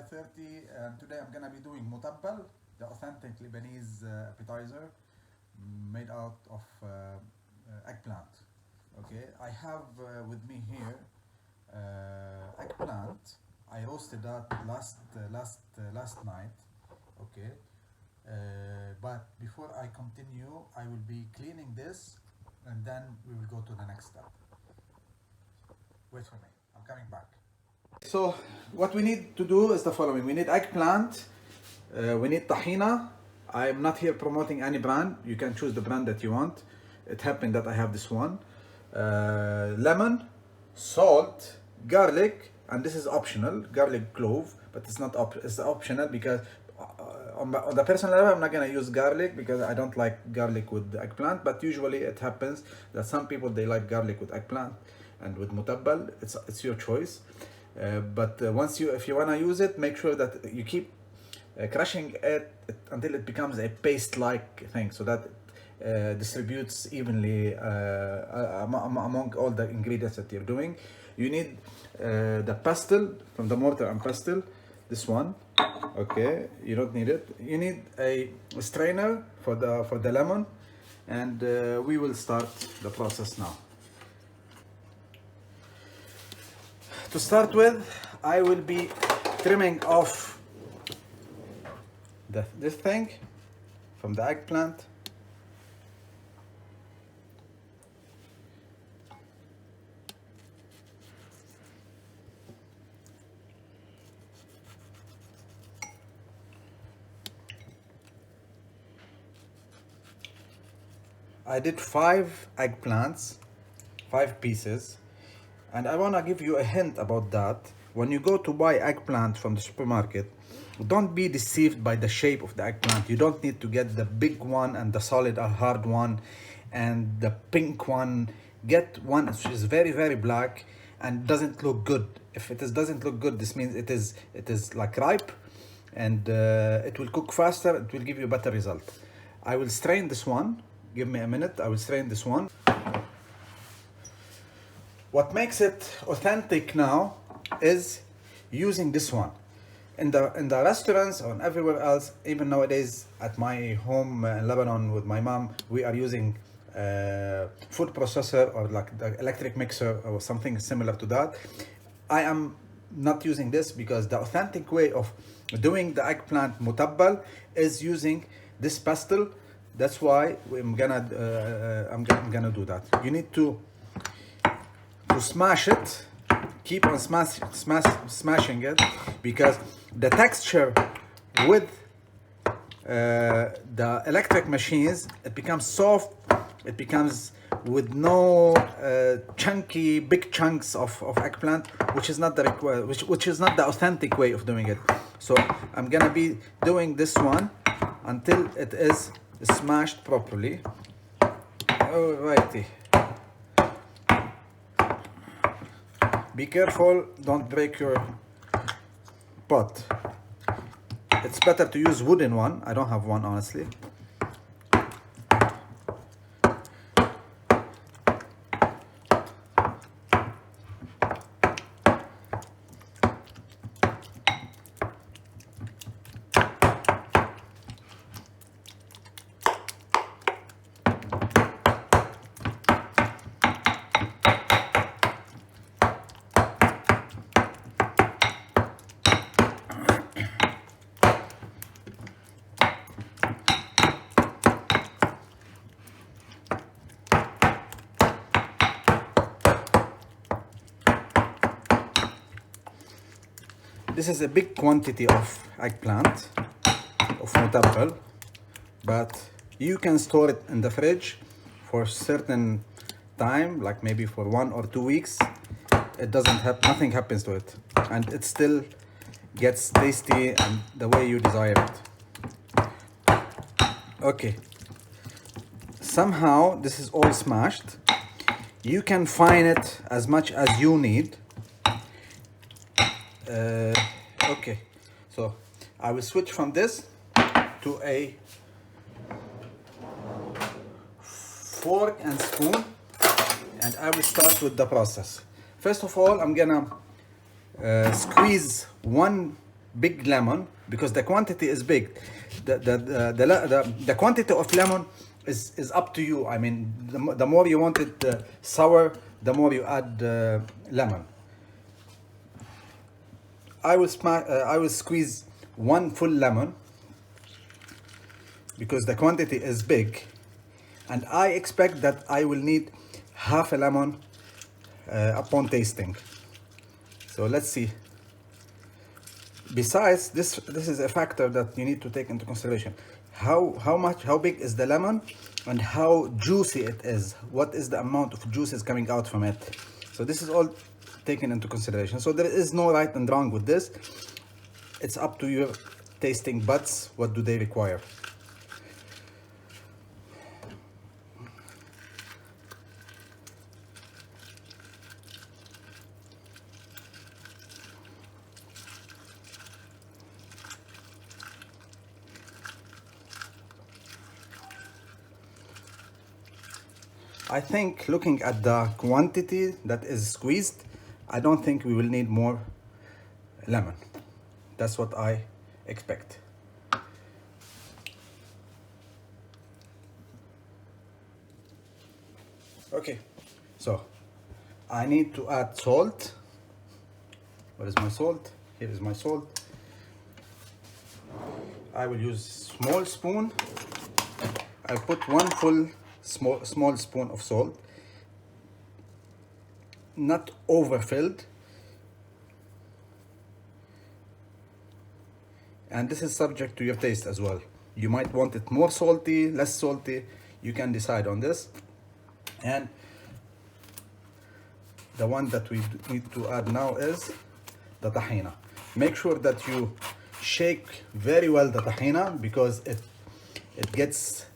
5:30, and today I'm gonna be doing Mutabal, the authentic Lebanese appetizer made out of eggplant. Okay, I have with me here eggplant. I roasted that last night. Okay, but before I continue, I will be cleaning this, and then we will go to the next step. Wait for me. I'm coming back. So what we need to do is the following. We need eggplant, we need tahina. I'm not here promoting any brand. You can choose the brand that you want. It happened that I have this one. Lemon, salt, garlic, and this is optional, garlic clove, but it's not it's optional because on the personal level I'm not gonna use garlic because I don't like garlic with the eggplant, but usually it happens that some people they like garlic with eggplant and with mutabal. It's your choice. But if you want to use it, make sure that you keep crushing it until it becomes a paste-like thing, so that it distributes evenly among all the ingredients that you're doing. You need the pestle from the mortar and pestle, this one. Okay, you don't need it. You need a strainer for the lemon, and we will start the process now. To start with, I will be trimming off this thing from the eggplant. I did 5 eggplants, 5 pieces. And I want to give you a hint about that. When you go to buy eggplant from the supermarket, don't be deceived by the shape of the eggplant. You don't need to get the big one and the solid or hard one and the pink one. Get one which is very, very black and doesn't look good. If it doesn't look good, this means it is like ripe, and it will cook faster. It will give you a better result. I will strain this one. Give me a minute. I will strain this one. What makes it authentic now is using this one. In the restaurants or everywhere else, even nowadays at my home in Lebanon with my mom, we are using food processor or like the electric mixer or something similar to that. I am not using this because the authentic way of doing the eggplant mutabal is using this pestle. That's why I'm gonna do that. You need to smash it, keep on smashing it, because the texture with the electric machines, it becomes soft, it becomes with no chunky big chunks of eggplant, which is not the which is not the authentic way of doing it. So I'm gonna be doing this one until it is smashed properly. Alrighty. Be careful, don't break your pot. It's better to use wooden one. I don't have one, honestly. This is a big quantity of eggplant, of mutabal, but you can store it in the fridge for a certain time, like maybe for 1 or 2 weeks. It doesn't have, nothing happens to it, and it still gets tasty and the way you desire it. Okay, somehow this is all smashed. You can fine it as much as you need. Okay, so I will switch from this to a fork and spoon, and I will start with the process. First of all, I'm gonna squeeze 1 big lemon because the quantity is big. The quantity of lemon is up to you. I mean, the more you want it sour, the more you add lemon. I will squeeze one full lemon because the quantity is big, and I expect that I will need half a lemon upon tasting. So let's see. Besides, this is a factor that you need to take into consideration. How big is the lemon and how juicy it is. What is the amount of juices coming out from it? So this is all taken into consideration. So there is no right and wrong with this. It's up to your tasting buds. What do they require? I think looking at the quantity that is squeezed, I don't think we will need more lemon. That's what I expect. Okay, so I need to add salt. Where is my salt? Here is my salt. I will use small spoon. I put one full small spoon of salt, not overfilled, and this is subject to your taste as well. You might want it more salty, less salty. You can decide on this. And the one that we need to add now is the tahina. Make sure that you shake very well the tahina because it gets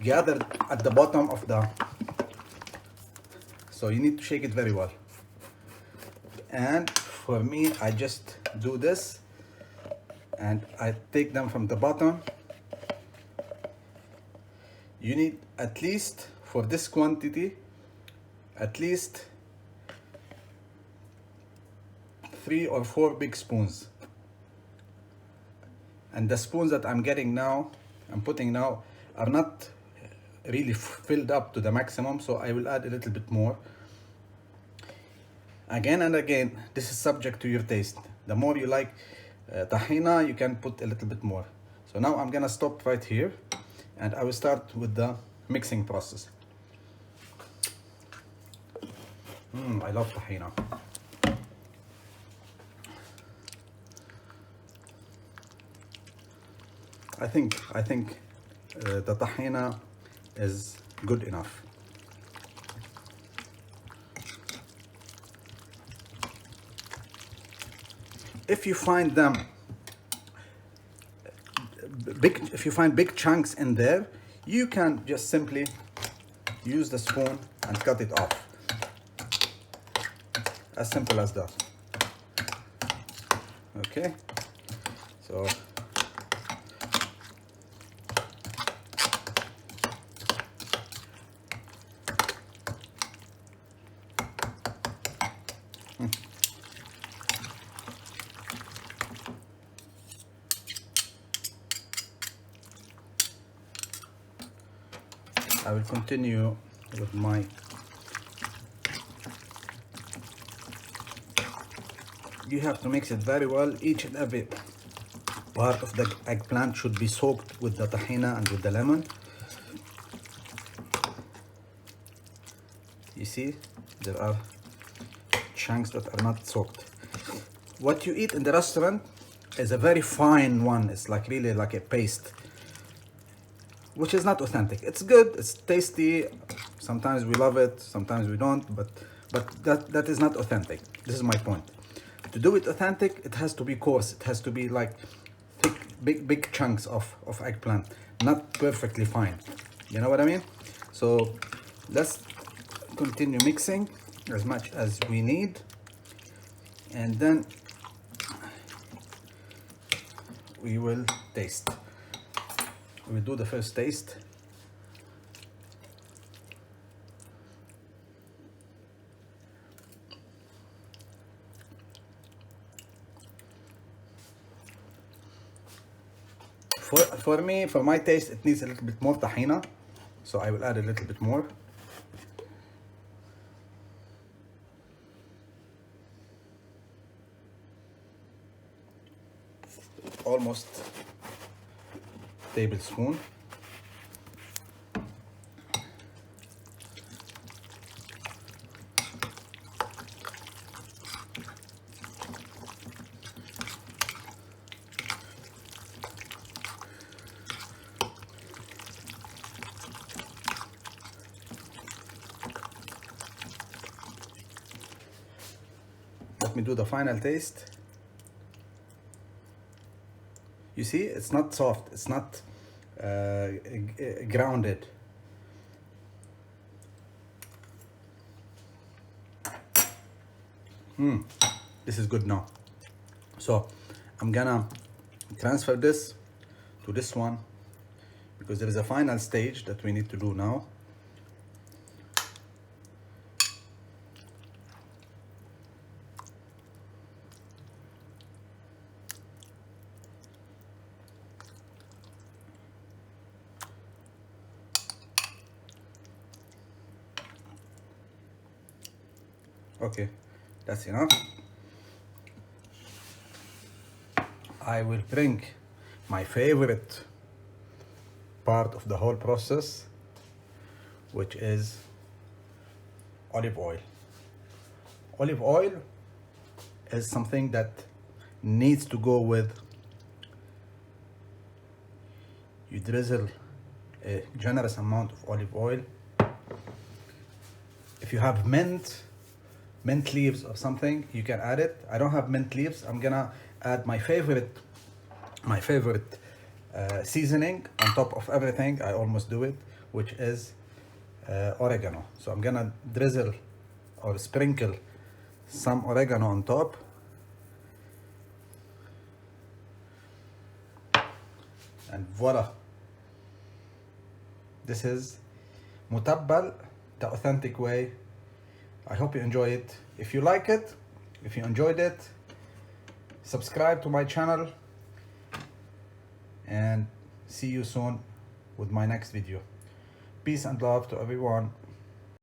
gathered at the bottom of the, so you need to shake it very well. And for me, I just do this and I take them from the bottom. You need at least, for this quantity, at least 3 or 4 big spoons. And the spoons that I'm putting now are not really filled up to the maximum, so I will add a little bit more. Again and again, this is subject to your taste. The more you like tahina, you can put a little bit more. So now I'm gonna stop right here and I will start with the mixing process. I love tahina. I think the tahina is good enough. If you find big chunks in there, you can just simply use the spoon and cut it off. As simple as that. Okay, so I will continue with my you have to mix it very well. Each and every part of the eggplant should be soaked with the tahina and with the lemon. You see, there are chunks that are not soaked. What you eat in the restaurant is a very fine one. It's like really like a paste, which is not authentic. It's good, it's tasty. Sometimes we love it, sometimes we don't, but that is not authentic. This is my point. To do it authentic, it has to be coarse. It has to be like thick, big chunks of eggplant, not perfectly fine. You know what I mean? So let's continue mixing as much as we need, and then we will taste. We will do the first taste. For me, for my taste, it needs a little bit more tahina, so I will add a little bit more. Almost tablespoon. Let me do the final taste. You see, it's not soft, it's not grounded. This is good now. So I'm gonna transfer this to this one because there is a final stage that we need to do now. Okay, that's enough. I will bring my favorite part of the whole process, which is olive oil. Olive oil is something that needs to go with. You drizzle a generous amount of olive oil. If you have mint leaves or something, you can add it. I don't have mint leaves. I'm gonna add my favorite seasoning on top of everything. I almost do it, which is oregano. So I'm gonna drizzle or sprinkle some oregano on top. And voila. This is Mutabal, the authentic way. I hope you enjoy it. If you like it, if you enjoyed it, subscribe to my channel and see you soon with my next video. Peace and love to everyone.